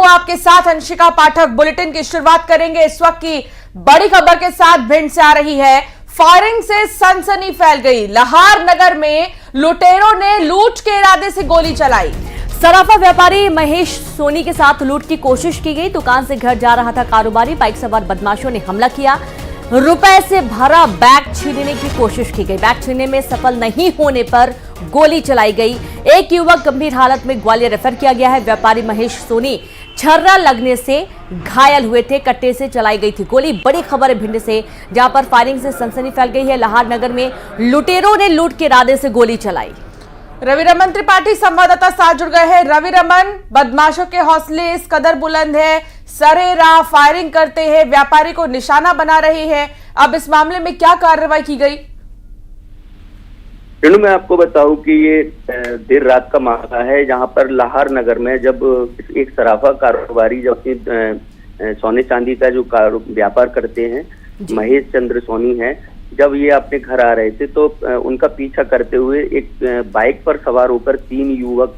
आपके साथ अंशिका पाठक। बुलेटिन की शुरुआत करेंगे इस वक्त की बड़ी खबर के साथ। भिंड से आ रही है। फायरिंग से सनसनी फैल गई। लहार नगर में लुटेरों ने लूट के इरादे से गोली चलाई। सराफा व्यापारी महेश सोनी के साथ लूट की कोशिश की गई। दुकान से घर जा रहा था कारोबारी, बाइक सवार बदमाशों ने हमला किया। रुपए से भरा बैग छीनने की कोशिश की गई। बैग छीनने में सफल नहीं होने पर गोली चलाई गई। एक युवक गंभीर हालत में ग्वालियर रेफर किया गया है। व्यापारी महेश सोनी छर्रा लगने से घायल हुए थे। कट्टे से चलाई गई थी गोली। बड़ी खबर है भिंड से, जहां पर फायरिंग से सनसनी फैल गई है। लहार नगर में लुटेरों ने लूट के इरादे से गोली चलाई। रवि रमन त्रिपाठी संवाददाता साथ जुड़ गए हैं। रवि रमन, बदमाशों के हौसले इस कदर बुलंद है, सरेराह फायरिंग करते हैं, व्यापारी को निशाना बना रहे हैं। अब इस मामले में क्या कार्रवाई की गई? मैं आपको बताऊं कि ये देर रात का मामला है, जहां पर लाहौर नगर में जब एक सराफा कारोबारी जो अपनी सोने चांदी का जो व्यापार करते हैं, महेश चंद्र सोनी है, जब ये अपने घर आ रहे थे तो उनका पीछा करते हुए एक बाइक पर सवार होकर 3 युवक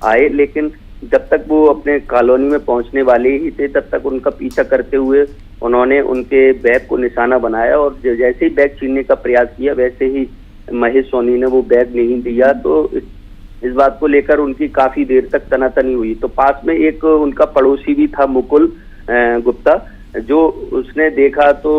आए। लेकिन जब तक वो अपने कॉलोनी में पहुंचने वाले ही थे तब तक उनका पीछा करते हुए उन्होंने उनके बैग को निशाना बनाया और जैसे ही बैग छीनने का प्रयास किया वैसे ही महेश सोनी ने वो बैग नहीं दिया। तो इस बात को लेकर उनकी काफी देर तक तनातनी हुई। तो पास में एक उनका पड़ोसी भी था, मुकुल गुप्ता, जो उसने देखा तो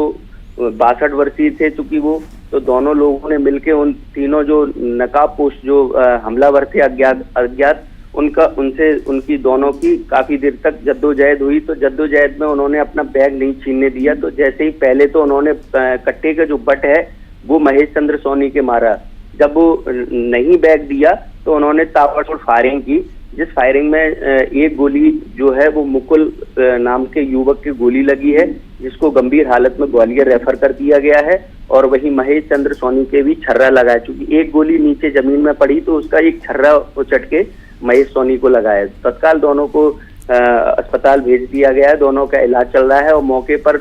62 वर्षीय थे चूंकि वो, तो दोनों लोगों ने मिलकर उन तीनों जो नकाबपोश जो हमलावर थे अज्ञात उनकी दोनों की काफी देर तक जद्दोजहद हुई। तो जद्दोजहद में उन्होंने अपना बैग नहीं छीनने दिया। तो जैसे ही पहले तो उन्होंने कट्टे का जो बट है वो महेश चंद्र सोनी के मारा। जब वो नहीं बैग दिया तो उन्होंने ताबड़तोड़ फायरिंग की, जिस फायरिंग में एक गोली जो है वो मुकुल नाम के युवक की गोली लगी है, जिसको गंभीर हालत में ग्वालियर रेफर कर दिया गया है। और वही महेश चंद्र सोनी के भी छर्रा लगा है। चूंकि एक गोली नीचे जमीन में पड़ी तो उसका एक छर्रा उचट के महेश सोनी को लगाया। तत्काल दोनों को अस्पताल भेज दिया गया है। दोनों का इलाज चल रहा है। और मौके पर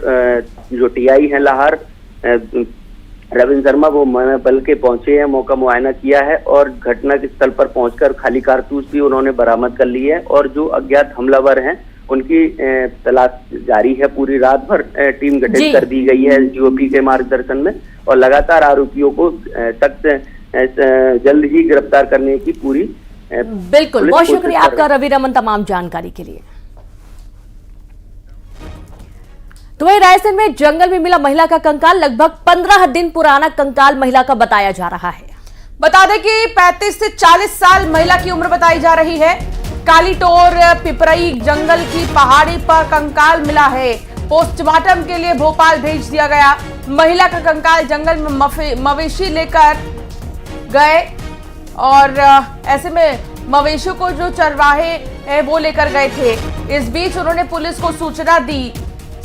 जो टीआई है लाहौर रविंद्र शर्मा, वो बल के पहुंचे हैं, मौका मुआयना किया है और घटना के स्थल पर पहुंचकर खाली कारतूस भी उन्होंने बरामद कर ली है। और जो अज्ञात हमलावर हैं उनकी तलाश जारी है। पूरी रात भर टीम गठित कर दी गई है जीओपी के मार्गदर्शन में और लगातार आरोपियों को सख्त जल्द ही गिरफ्तार करने की पूरी बिल्कुल। बहुत शुक्रिया आपका रवि रमन तमाम जानकारी के लिए। तो वही रायसेन में जंगल में मिला महिला का कंकाल। लगभग 15 दिन पुराना कंकाल महिला का बताया जा रहा है। बता दें कि 35 से 40 साल महिला की उम्र बताई जा रही है। कालीटोर पिपरई जंगल की पहाड़ी पर कंकाल मिला है। पोस्टमार्टम के लिए भोपाल भेज दिया गया। महिला का कंकाल जंगल में मवेशी लेकर गए और ऐसे में मवेशियों को जो चरवाहे वो लेकर गए थे। इस बीच उन्होंने पुलिस को सूचना दी।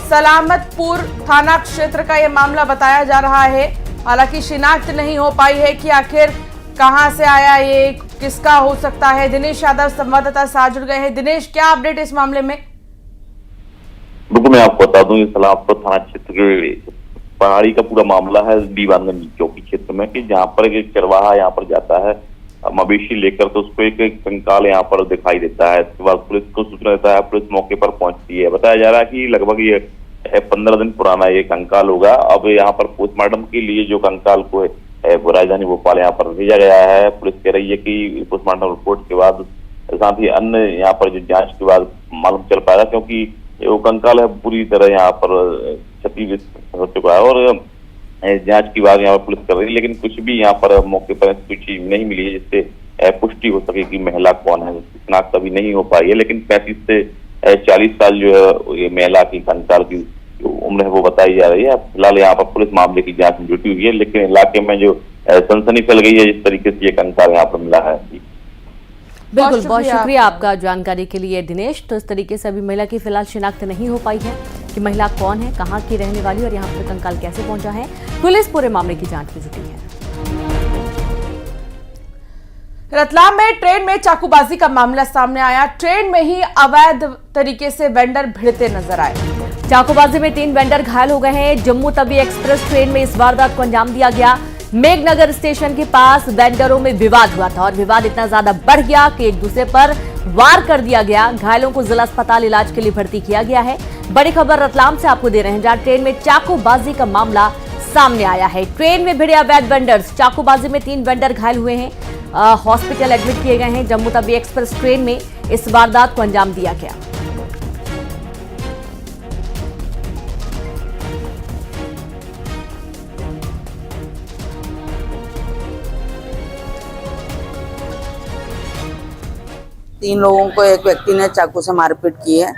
सलामतपुर थाना क्षेत्र का यह मामला बताया जा रहा है। हालांकि शिनाख्त नहीं हो पाई है कि आखिर कहां से आया ये, किसका हो सकता है। दिनेश यादव संवाददाता साथ जुड़ गए हैं। दिनेश, क्या अपडेट इस मामले में? बिल्कुल, मैं आपको बता दूं, सलामतपुर थाना क्षेत्र के पहाड़ी का पूरा मामला है दीवानगंज चौकी क्षेत्र में, कि जहाँ पर एक चरवाहा यहाँ पर जाता है मवेशी लेकर, तो उसको एक कंकाल यहाँ पर दिखाई देता है। इसके बाद पुलिस को सूचना देता है। पुलिस मौके पर पहुंचती है। बताया जा रहा है कि लगभग ये 15 दिन पुराना ये कंकाल होगा। अब यहाँ पर पोस्टमार्टम के लिए जो कंकाल को राजधानी भोपाल यहाँ पर भेजा गया है। पुलिस कह रही है कि पोस्टमार्टम रिपोर्ट के बाद, साथ ही अन्य यहाँ पर जो जांच के बाद मालूम चल पाएगा, क्योंकि वो कंकाल है पूरी तरह यहाँ पर क्षतिग्रस्त हो चुका है और जांच की बात यहाँ पर पुलिस कर रही है। लेकिन कुछ भी यहाँ पर मौके पर कोई चीज नहीं मिली है जिससे पुष्टि हो सके कि महिला कौन है। शिनाख्त अभी नहीं हो पाई है। लेकिन 35 से 40 साल जो है ये महिला की कंकाल की जो उम्र है वो बताई जा रही है। फिलहाल यहाँ पर पुलिस मामले की जांच में जुटी हुई है। लेकिन इलाके में जो सनसनी फैल गई है जिस तरीके से ये कंकाल यहाँ पर मिला है। बिल्कुल, बहुत शुक्रिया आपका जानकारी के लिए दिनेश। तो इस तरीके से अभी महिला की फिलहाल शिनाख्त नहीं हो पाई है कि महिला कौन है, कहाँ की रहने वाली और यहाँ पर कंकाल कैसे पहुंचा है। पुलिस पूरे मामले की जांच में जुटी है। रतलाम में ट्रेन में चाकूबाजी का मामला सामने आया। ट्रेन में ही अवैध तरीके से वेंडर भिड़ते नजर आए। चाकूबाजी में 3 वेंडर घायल हो गए हैं। जम्मू तवी एक्सप्रेस ट्रेन में इस वारदात को अंजाम दिया गया। मेघनगर स्टेशन के पास वेंडरों में विवाद हुआ था और विवाद इतना ज्यादा बढ़ गया कि एक दूसरे पर वार कर दिया गया। घायलों को जिला अस्पताल इलाज के लिए भर्ती किया गया है। बड़ी खबर रतलाम से आपको दे रहे हैं, जहां ट्रेन में चाकूबाजी का मामला सामने आया है। ट्रेन में भिड़े अवैध वेंडर्स, चाकूबाजी में 3 वेंडर घायल हुए हैं, हॉस्पिटल एडमिट किए गए हैं। जम्मू तवी एक्सप्रेस ट्रेन में इस वारदात को अंजाम दिया गया। तीन लोगों को एक व्यक्ति ने चाकू से मारपीट की है,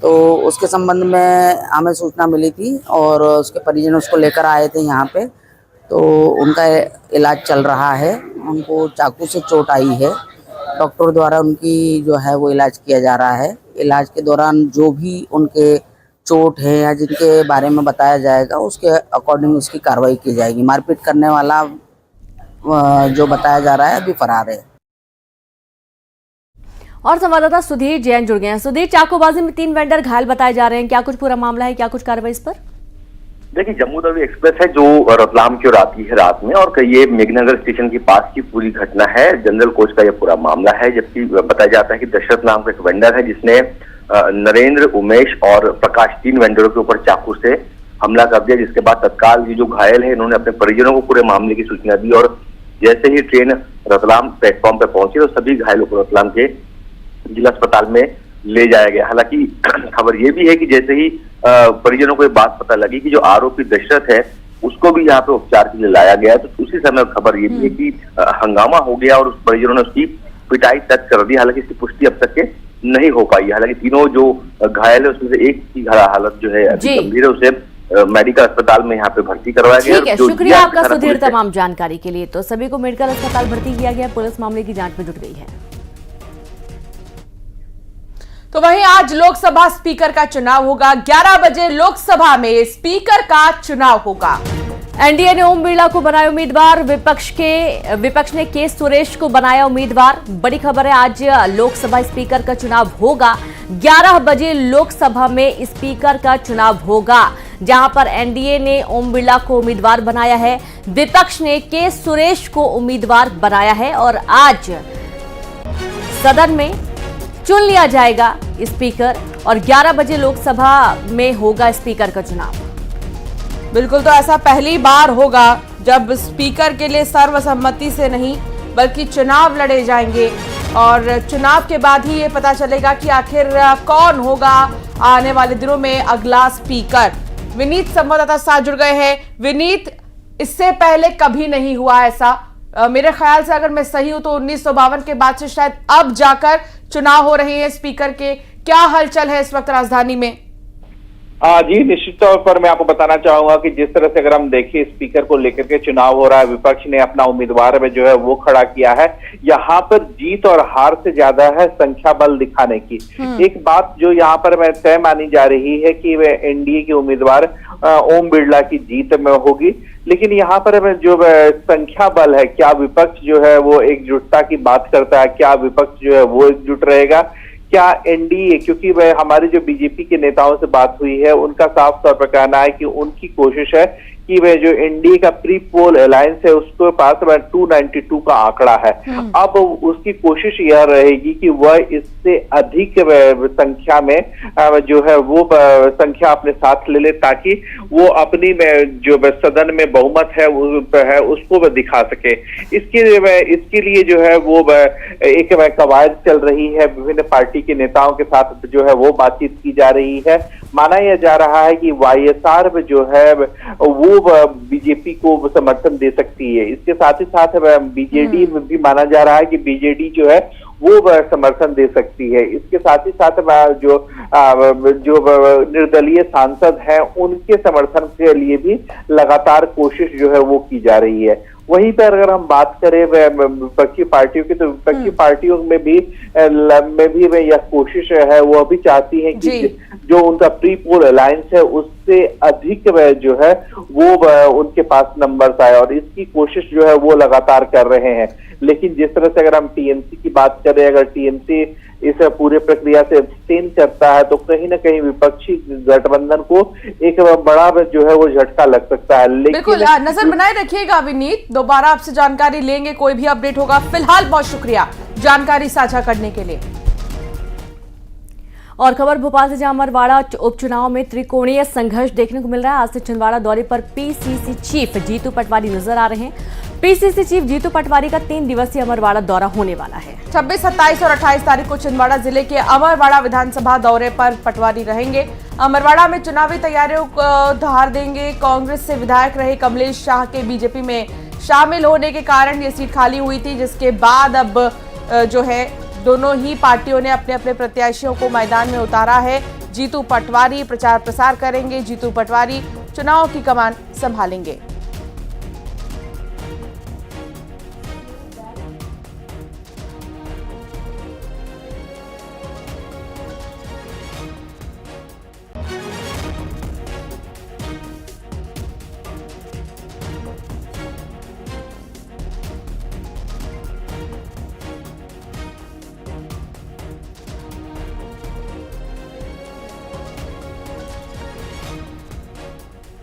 तो उसके संबंध में हमें सूचना मिली थी और उसके परिजन उसको लेकर आए थे यहाँ पे। तो उनका इलाज चल रहा है, उनको चाकू से चोट आई है। डॉक्टर द्वारा उनकी जो है वो इलाज किया जा रहा है। इलाज के दौरान जो भी उनके चोट है या जिनके बारे में बताया जाएगा उसके अकॉर्डिंग उसकी कार्रवाई की जाएगी। मारपीट करने वाला जो बताया जा रहा है अभी फरार है। और संवाददाता सुधीर जैन जुड़ गए हैं। सुधीर, चाकूबाजी में 3 वेंडर घायल बताए जा रहे हैं, क्या कुछ पूरा मामला है, क्या कुछ कार्रवाई इस पर? देखिए, जम्मू तवी एक्सप्रेस है जो रतलाम की ओर आती है रात में, और ये मेघनगर स्टेशन के पास की पूरी घटना है। जनरल कोच का यह पूरा मामला है, जबकि बताया जाता है कि दशरथ नाम का एक वेंडर है जिसने नरेंद्र, उमेश और प्रकाश 3 वेंडरों के ऊपर चाकू से हमला कर दिया, जिसके बाद तत्काल ये जो घायल है इन्होंने अपने परिजनों को पूरे मामले की सूचना दी और जैसे ही ट्रेन रतलाम प्लेटफॉर्म पर पहुंची तो सभी घायलों को रतलाम के जिला अस्पताल में ले जाया गया। हालांकि खबर यह भी है कि जैसे ही परिजनों को ये बात पता लगी कि जो आरोपी दशरथ है उसको भी यहाँ पे उपचार के लिए लाया गया, तो उसी समय खबर ये भी है कि हंगामा हो गया और उस परिजनों ने उसकी पिटाई तक कर दी। हालांकि इसकी पुष्टि अब तक के नहीं हो पाई। हालांकि तीनों जो घायल है उसमें से एक की हालत जो है गंभीर है, उसे मेडिकल अस्पताल में यहाँ पे भर्ती करवाया गया। ठीक है, शुक्रिया आपका सुधीर तमाम जानकारी के लिए। तो सभी को मेडिकल अस्पताल भर्ती किया गया, पुलिस मामले की जांच में जुट गई है। तो वहीं आज लोकसभा स्पीकर का चुनाव होगा। 11 बजे लोकसभा में स्पीकर का चुनाव होगा। एनडीए ने ओम बिरला को बनाया उम्मीदवार, विपक्ष ने के सुरेश को बनाया उम्मीदवार। बड़ी खबर है, आज लोकसभा स्पीकर का चुनाव होगा। 11 बजे लोकसभा में स्पीकर का चुनाव होगा, जहां पर एनडीए ने ओम बिरला को उम्मीदवार बनाया है, विपक्ष ने के सुरेश को उम्मीदवार बनाया है और आज सदन में चुन लिया जाएगा स्पीकर और 11 बजे लोकसभा में होगा स्पीकर का चुनाव। बिल्कुल, तो ऐसा पहली बार होगा जब स्पीकर के लिए सर्वसम्मति से नहीं बल्कि चुनाव लड़े जाएंगे और चुनाव के बाद ही ये पता चलेगा कि आखिर कौन होगा आने वाले दिनों में अगला स्पीकर। विनीत संवाददाता साथ जुड़ गए हैं। विनीत, इससे पहले कभी नहीं हुआ ऐसा, मेरे ख्याल से अगर मैं सही हूं तो 1952 के बाद से शायद अब जाकर चुनाव हो रहे हैं स्पीकर के। क्या हलचल है इस वक्त राजधानी में? जी, निश्चित तौर पर मैं आपको बताना चाहूंगा कि जिस तरह से अगर हम देखिए स्पीकर को लेकर के चुनाव हो रहा है, विपक्ष ने अपना उम्मीदवार में जो है वो खड़ा किया है। यहाँ पर जीत और हार से ज्यादा है संख्या बल दिखाने की। एक बात जो यहाँ पर मैं तय मानी जा रही है कि वे एनडीए के उम्मीदवार ओम बिरला की जीत में होगी, लेकिन यहाँ पर जो संख्या बल है, क्या विपक्ष जो है वो एकजुटता की बात करता है, क्या विपक्ष जो है वो एकजुट रहेगा, क्या एनडीए, क्योंकि वह हमारे जो बीजेपी के नेताओं से बात हुई है उनका साफ तौर पर कहना है कि उनकी कोशिश है कि वह जो एनडीए का प्री पोल अलायंस है उसके पास 292 का आंकड़ा है। अब उसकी कोशिश यह रहेगी कि वह इससे अधिक संख्या में जो है वो संख्या अपने साथ ले ले, ताकि वो अपनी जो सदन में बहुमत है उसको वह दिखा सके। इसके लिए जो है वो एक कवायद चल रही है, विभिन्न पार्टी के नेताओं के साथ जो है वो बातचीत की जा रही है। माना यह जा रहा है कि वाईएसआर जो है वो बीजेपी को समर्थन दे सकती है। इसके साथ ही साथ बीजेडी में भी माना जा रहा है कि बीजेडी जो है वो समर्थन दे सकती है। इसके साथ ही साथ जो निर्दलीय सांसद हैं उनके समर्थन के लिए भी लगातार कोशिश जो है वो की जा रही है। वहीं पर अगर हम बात करें विपक्षी पार्टियों की, तो विपक्षी पार्टियों में भी यह कोशिश है, वो भी चाहती है कि जो उनका प्री पोल अलायंस है उससे अधिक जो है वो उनके पास नंबर्स आए, और इसकी कोशिश जो है वो लगातार कर रहे हैं। लेकिन जिस तरह से अगर हम टीएमसी की बात करें, अगर टीएमसी इस पूरे प्रक्रिया से अब्सटेन करता है तो कहीं ना कहीं विपक्षी गठबंधन को एक बड़ा जो है वो झटका लग सकता है। लेकिन बिल्कुल नजर बनाए रखिएगा विनीत, दोबारा आपसे जानकारी लेंगे, कोई भी अपडेट होगा। फिलहाल बहुत शुक्रिया जानकारी साझा करने के लिए। और खबर भोपाल से, जहां अमरवाड़ा उपचुनाव में त्रिकोणीय संघर्ष देखने को मिल रहा है। आज से छिंदवाड़ा दौरे पर पीसीसी चीफ जीतू पटवारी नजर आ रहे हैं। पीसीसी चीफ जीतू पटवारी का 3 दिवसीय अमरवाड़ा दौरा होने वाला है। 26, 27 और 28 तारीख को छिंदवाड़ा जिले के अमरवाड़ा विधानसभा दौरे पर पटवारी रहेंगे। अमरवाड़ा में चुनावी तैयारियों को धार देंगे। कांग्रेस से विधायक रहे कमलेश शाह के बीजेपी में शामिल होने के कारण ये सीट खाली हुई थी, जिसके बाद अब जो है दोनों ही पार्टियों ने अपने अपने प्रत्याशियों को मैदान में उतारा है। जीतू पटवारी प्रचार प्रसार करेंगे। जीतू पटवारी चुनाव की कमान संभालेंगे।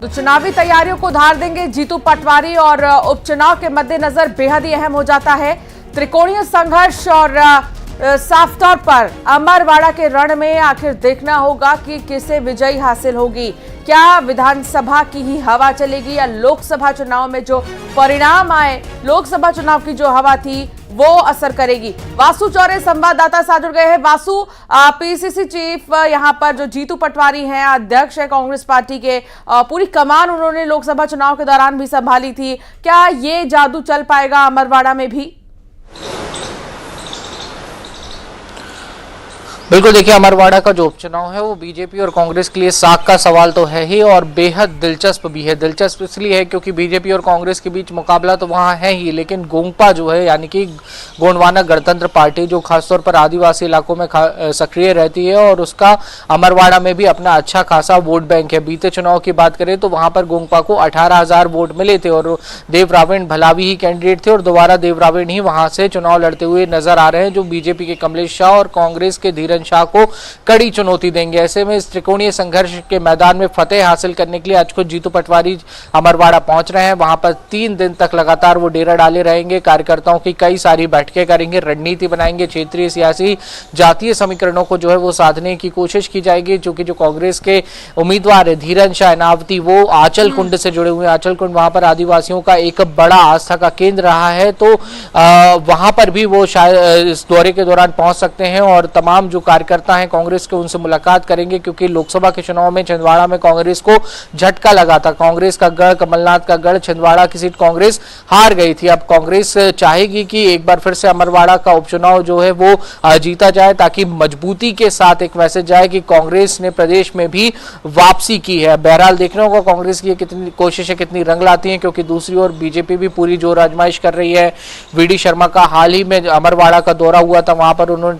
तो चुनावी तैयारियों को धार देंगे जीतू पटवारी, और उपचुनाव के मद्देनजर बेहद ही अहम हो जाता है त्रिकोणीय संघर्ष। और साफ तौर पर अमरवाड़ा के रण में आखिर देखना होगा कि किसे विजयी हासिल होगी। क्या विधानसभा की ही हवा चलेगी या लोकसभा चुनाव में जो परिणाम आए, लोकसभा चुनाव की जो हवा थी वो असर करेगी। वासु चौरे संवाददाता साथ जुड़ गए हैं। वासु, पीसीसी चीफ यहां पर जो जीतू पटवारी हैं, अध्यक्ष है कांग्रेस पार्टी के, पूरी कमान उन्होंने लोकसभा चुनाव के दौरान भी संभाली थी। क्या ये जादू चल पाएगा अमरवाड़ा में भी? बिल्कुल, देखिए अमरवाड़ा का जो उपचुनाव है वो बीजेपी और कांग्रेस के लिए साख का सवाल तो है ही, और बेहद दिलचस्प भी है। दिलचस्प इसलिए है क्योंकि बीजेपी और कांग्रेस के बीच मुकाबला तो वहाँ है ही, लेकिन गोंगपा जो है यानी कि गोंडवाना गणतंत्र पार्टी जो खासतौर पर आदिवासी इलाकों में सक्रिय रहती है, और उसका अमरवाड़ा में भी अपना अच्छा खासा वोट बैंक है। बीते चुनाव की बात करें तो वहाँ पर गोंगपा को 18,000 वोट मिले थे, और देवरावेण भलावी ही कैंडिडेट थे, और दोबारा देवरावेण ही वहाँ से चुनाव लड़ते हुए नजर आ रहे हैं, जो बीजेपी के कमलेश शाह और कांग्रेस के धीरन शाह को कड़ी चुनौती देंगे। ऐसे में इस त्रिकोणीय संघर्ष के मैदान में फतेह हासिल करने के लिए आज खुद जीतू पटवारी अमरवाड़ा पहुंच रहे हैं। वहां पर 3 दिन तक लगातार वो डेरा डाले रहेंगे, कार्यकर्ताओं की कई सारी बैठकें करेंगे, रणनीति बनाएंगे, क्षेत्रीय सियासी जातीय समीकरणों को जो है वो साधने की कोशिश की जाएगी। क्योंकि जो कांग्रेस के उम्मीदवार है धीरन शाह नावती, वो आंचल कुंड से जुड़े हुए हैं। आंचल कुंड वहां पर आदिवासियों का एक बड़ा आस्था का केंद्र रहा है, तो वहां पर भी वो शायद इस दौरे के दौरान पहुंच सकते हैं, और तमाम जो कार्यकर्ता हैं कांग्रेस के उनसे मुलाकात करेंगे। क्योंकि लोकसभा के चुनाव में छिंदवाड़ा में कांग्रेस को झटका लगा था। कांग्रेस का गढ़, कमलनाथ का गढ़, छिंदवाड़ा की सीट कांग्रेस हार गई थी। अब कांग्रेस चाहेगी कि एक बार फिर से अमरवाड़ा का उपचुनाव जो है वो जीता जाए, ताकि मजबूती के साथ एक मैसेज जाए कि कांग्रेस ने प्रदेश में भी वापसी की है। बहरहाल देखना होगा कांग्रेस की कितनी कोशिशें कितनी रंग लाती हैं, क्योंकि दूसरी ओर बीजेपी भी पूरी जोर आजमाइश कर रही है। वीडी शर्मा का हाल ही में अमरवाड़ा का दौरा हुआ था, वहां पर उन्होंने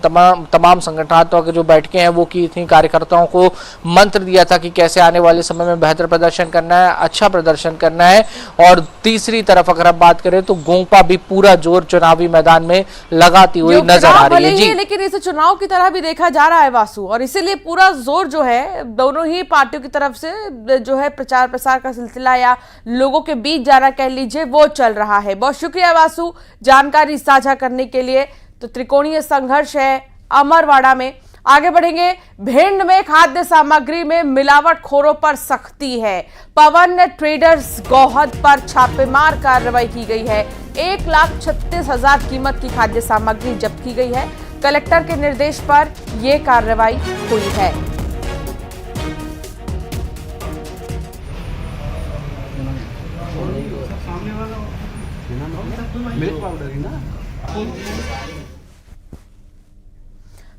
तमाम संगठनात्मक जो बैठकें हैं वो की थी, कार्यकर्ताओं को मंत्र दिया था कि कैसे आने वाले समय में बेहतर प्रदर्शन करना है, अच्छा प्रदर्शन करना है। और तीसरी तरफ अगर हम बात करें तो गोंगपा भी पूरा जोर चुनावी मैदान में लगाती हुई नजर आ रही है जी। लेकिन इसे चुनाव की तरह भी देखा जा रहा है वासु, और इसीलिए पूरा जोर जो है दोनों ही पार्टियों की तरफ से जो है प्रचार प्रसार का सिलसिला या लोगों के बीच जाना कह लीजिए वो चल रहा है। बहुत शुक्रिया वासु जानकारी साझा करने के लिए। तो त्रिकोणीय संघर्ष है अमरवाड़ा में। आगे बढ़ेंगे। भिंड में खाद्य सामग्री में मिलावटखोरों पर सख्ती है। पवन ट्रेडर्स गौहद पर छापेमार कार्रवाई की गई है। 1,36,000 कीमत की खाद्य सामग्री जब्त की गई है। कलेक्टर के निर्देश पर यह कार्रवाई हुई है।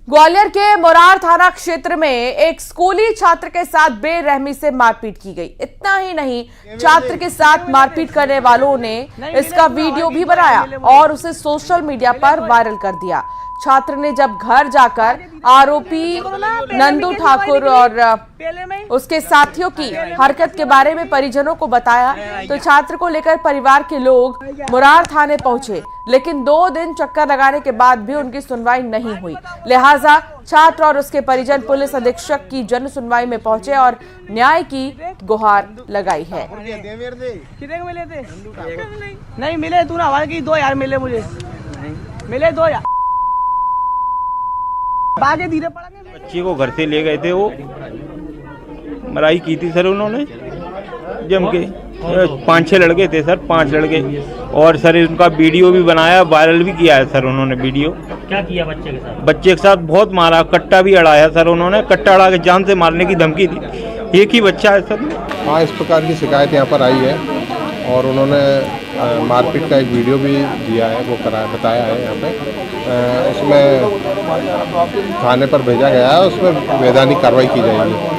ग्वालियर के मोरार थाना क्षेत्र में एक स्कूली छात्र के साथ बेरहमी से मारपीट की गई। इतना ही नहीं, छात्र के साथ मारपीट करने वालों ने इसका वीडियो भी बनाया और उसे सोशल मीडिया पर वायरल कर दिया। छात्र ने जब घर जाकर आरोपी नंदू ठाकुर और उसके साथियों की हरकत के बारे में परिजनों को बताया तो छात्र को लेकर परिवार के लोग मुरार थाने पहुंचे, लेकिन 2 दिन चक्कर लगाने के बाद भी उनकी सुनवाई नहीं हुई। लिहाजा छात्र और उसके परिजन पुलिस अधीक्षक की जन सुनवाई में पहुंचे और न्याय की गुहार लगाई है। नहीं मिले, तू ना की 2 यार मिले, मुझे मिले 2 यार। बागे धीरे पड़ेंगे। बच्ची को घर से ले गए थे, वो मराई की थी सर उन्होंने जम के। 5-6 लड़के थे सर, 5 लड़के, और सर उनका वीडियो भी बनाया, वायरल भी किया है सर उन्होंने वीडियो। क्या किया बच्चे के साथ? बच्चे के साथ बहुत मारा, कट्टा भी अड़ाया सर उन्होंने, कट्टा अड़ा के जान से मारने की धमकी दी। एक ही बच्चा है सर। हाँ, इस प्रकार की शिकायत यहाँ पर आई है और उन्होंने मारपीट का एक वीडियो भी दिया है, वो बताया है यहाँ पे। उसमें थाने पर भेजा गया है, उसमें वैधानिक कार्रवाई की जाएगी।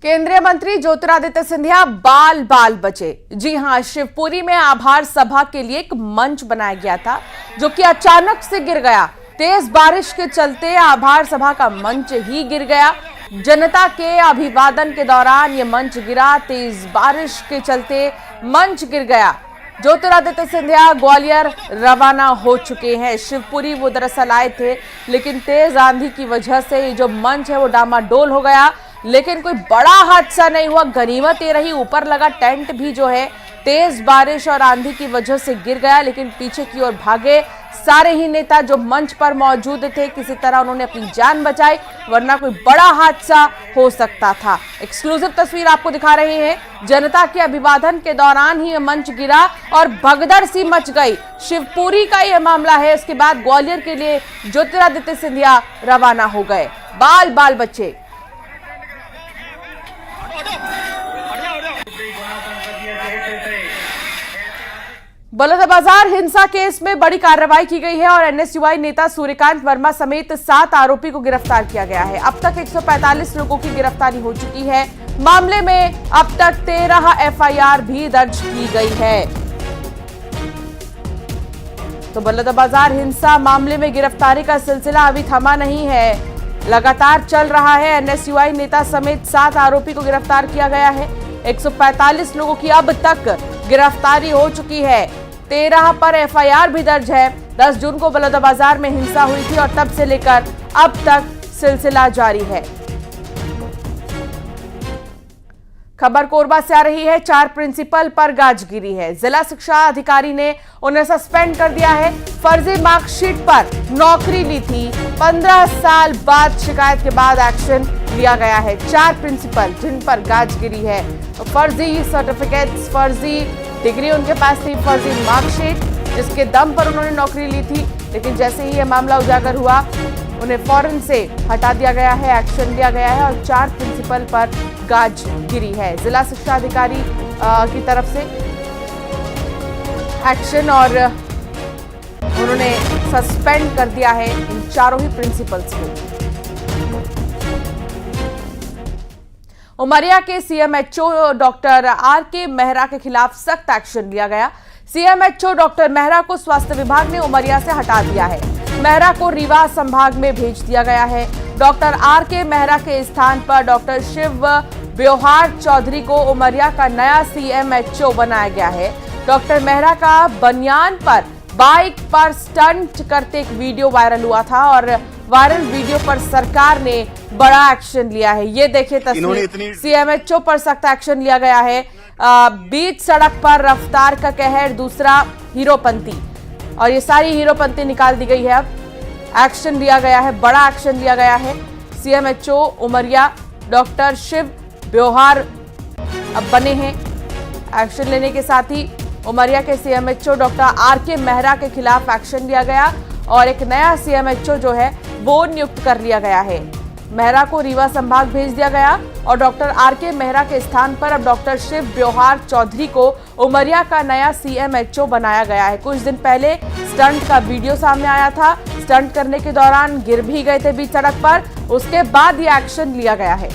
केंद्रीय मंत्री ज्योतिरादित्य सिंधिया बाल बाल बचे। जी हां, शिवपुरी में आभार सभा के लिए एक मंच बनाया गया था जो कि अचानक से गिर गया। तेज बारिश के चलते आभार सभा का मंच ही गिर गया। जनता के अभिवादन के दौरान ये मंच गिरा, तेज बारिश के चलते मंच गिर गया। ज्योतिरादित्य सिंधिया ग्वालियर रवाना हो चुके हैं। शिवपुरी वो दरअसल आए थे, लेकिन तेज आंधी की वजह से ये जो मंच है वो डामाडोल हो गया, लेकिन कोई बड़ा हादसा नहीं हुआ। गनीमत ये रही, ऊपर लगा टेंट भी जो है तेज बारिश और आंधी की वजह से गिर गया, लेकिन पीछे की ओर भागे सारे ही नेता जो मंच पर मौजूद थे। किसी तरह उन्होंने अपनी जान बचाई, वरना कोई बड़ा हादसा हो सकता था। एक्सक्लूसिव तस्वीर आपको दिखा रहे हैं। जनता के अभिवादन के दौरान ही यह मंच गिरा और भगदड़ सी मच गई। शिवपुरी का यह मामला है। इसके बाद ग्वालियर के लिए ज्योतिरादित्य सिंधिया रवाना हो गए। बाल बाल बच्चे। बलौदाबाजार हिंसा केस में बड़ी कार्रवाई की गई है और एनएसयूआई नेता सूर्यकांत वर्मा समेत 7 आरोपी को गिरफ्तार किया गया है। अब तक 145 लोगों की गिरफ्तारी हो चुकी है। मामले में अब तक 13 एफआईआर भी दर्ज की गई है। तो बलौदाबाजार हिंसा मामले में गिरफ्तारी का सिलसिला अभी थमा नहीं है, लगातार चल रहा है। एनएसयूआई नेता समेत 7 आरोपी को गिरफ्तार किया गया है। 145 लोगों की अब तक गिरफ्तारी हो चुकी है। 13 पर एफआईआर भी दर्ज है। 10 जून को बलौदाबाजार में हिंसा हुई थी और तब से लेकर अब तक सिलसिला जारी है। खबर कोरबा से आ रही है। 4 प्रिंसिपल पर गाज गिरी है। जिला शिक्षा अधिकारी ने उन्हें सस्पेंड कर दिया है। फर्जी मार्कशीट पर नौकरी ली थी। 15 साल बाद शिकायत के बाद एक्शन लिया गया है। 4 प्रिंसिपल जिन पर गाज गिरी है। फर्जी सर्टिफिकेट्स, फर्जी डिग्री उनके पास थी, फर्जी मार्कशीट जिसके दम पर उन्होंने नौकरी ली थी, लेकिन जैसे ही यह मामला उजागर हुआ उन्हें फौरन से हटा दिया गया है, एक्शन लिया गया है और 4 प्रिंसिपल पर गाज गिरी है। जिला शिक्षा अधिकारी की तरफ से एक्शन और उन्होंने सस्पेंड कर दिया है इन चारों ही प्रिंसिपल्स को। उमरिया के सीएमएचओ डॉक्टर आरके मेहरा के खिलाफ सख्त एक्शन लिया गया। सीएमएचओ डॉक्टर मेहरा को स्वास्थ्य विभाग ने उमरिया से हटा दिया है। मेहरा को रीवा संभाग में भेज दिया गया है। डॉक्टर आरके मेहरा के स्थान पर डॉक्टर शिव ब्योहार चौधरी को उमरिया का नया सीएमएचओ बनाया गया है। डॉक्टर मेहरा का बनियान पर बाइक पर स्टंट करते एक वीडियो वायरल हुआ था और वायरल वीडियो पर सरकार ने बड़ा एक्शन लिया है। ये देखिए तस्वीर, सीएमएचओ पर सख्त एक्शन लिया गया है। बीच सड़क पर रफ्तार का कहर, दूसरा हीरोपंती, और ये सारी हीरोपंती निकाल दी गई है। अब एक्शन लिया गया है, बड़ा एक्शन लिया गया है। सीएमएचओ उमरिया डॉक्टर शिव ब्योहार अब बने हैं। एक्शन लेने के साथ ही उमरिया के सीएमएचओ डॉक्टर आरके मेहरा के खिलाफ एक्शन लिया गया और एक नया सीएमएचओ जो है वो नियुक्त कर लिया गया है। मेहरा को रीवा संभाग भेज दिया गया और डॉक्टर आरके मेहरा के स्थान पर अब डॉक्टर शिव ब्योहार चौधरी को उमरिया का नया सीएमएचओ बनाया गया है। कुछ दिन पहले स्टंट का वीडियो सामने आया था। स्टंट करने के दौरान गिर भी गए थे बीच सड़क पर, उसके बाद ये एक्शन लिया गया है।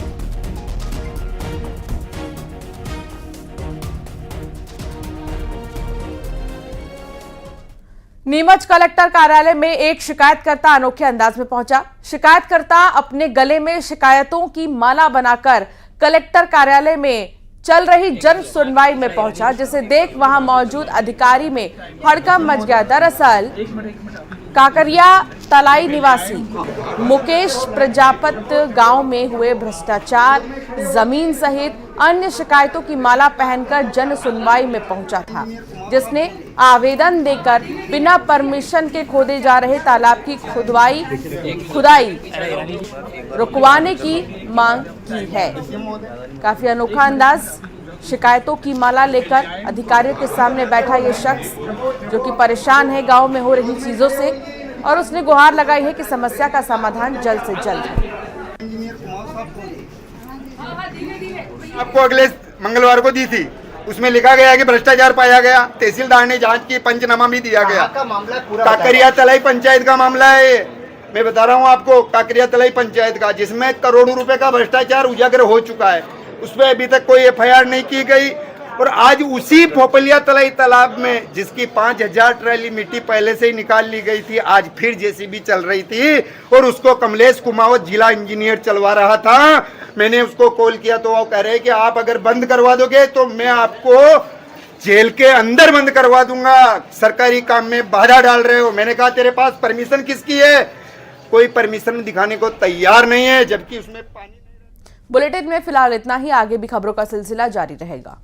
नीमच कलेक्टर कार्यालय में एक शिकायतकर्ता अनोखे अंदाज में पहुंचा। शिकायतकर्ता अपने गले में शिकायतों की माला बनाकर कलेक्टर कार्यालय में चल रही जन सुनवाई में पहुंचा, जिसे देख वहां मौजूद अधिकारी में हड़कंप मच गया। दरअसल काकरिया तलाई निवासी मुकेश प्रजापत गांव में हुए भ्रष्टाचार, जमीन सहित अन्य शिकायतों की माला पहनकर जन सुनवाई में पहुंचा था, जिसने आवेदन देकर बिना परमिशन के खोदे जा रहे तालाब की खुदाई रुकवाने की मांग की है। काफी अनोखा अंदाज, शिकायतों की माला लेकर अधिकारियों के सामने बैठा ये शख्स जो कि परेशान है गांव में हो रही चीजों से, और उसने गुहार लगाई है कि समस्या का समाधान जल्द से जल्द हो। आपको अगले मंगलवार को दी थी, उसमें लिखा गया कि भ्रष्टाचार पाया गया, तहसीलदार ने जांच की, पंचनामा भी दिया गया। काकरिया तलाई पंचायत का मामला है ये, मैं बता रहा हूँ आपको, काकरिया तलाई पंचायत का, जिसमें करोड़ों रुपए का भ्रष्टाचार उजागर हो चुका है। उसमें अभी तक कोई एफआईआर नहीं की गई, और आज उसी पोपलिया तलाई तालाब में जिसकी 5000 ट्रैली मिट्टी पहले से ही निकाल ली गई थी, आज फिर जेसीबी चल रही थी और उसको कमलेश कुमावत जिला इंजीनियर चलवा रहा था। मैंने उसको कॉल किया तो वो कह रहे कि आप अगर बंद करवा दोगे तो मैं आपको जेल के अंदर बंद करवा दूंगा, सरकारी काम में बाधा डाल रहे हो। मैंने कहा तेरे पास परमिशन किसकी है? कोई परमिशन दिखाने को तैयार नहीं है, जबकि उसमें पानी। बुलेटिन में फिलहाल इतना ही, आगे भी खबरों का सिलसिला जारी रहेगा।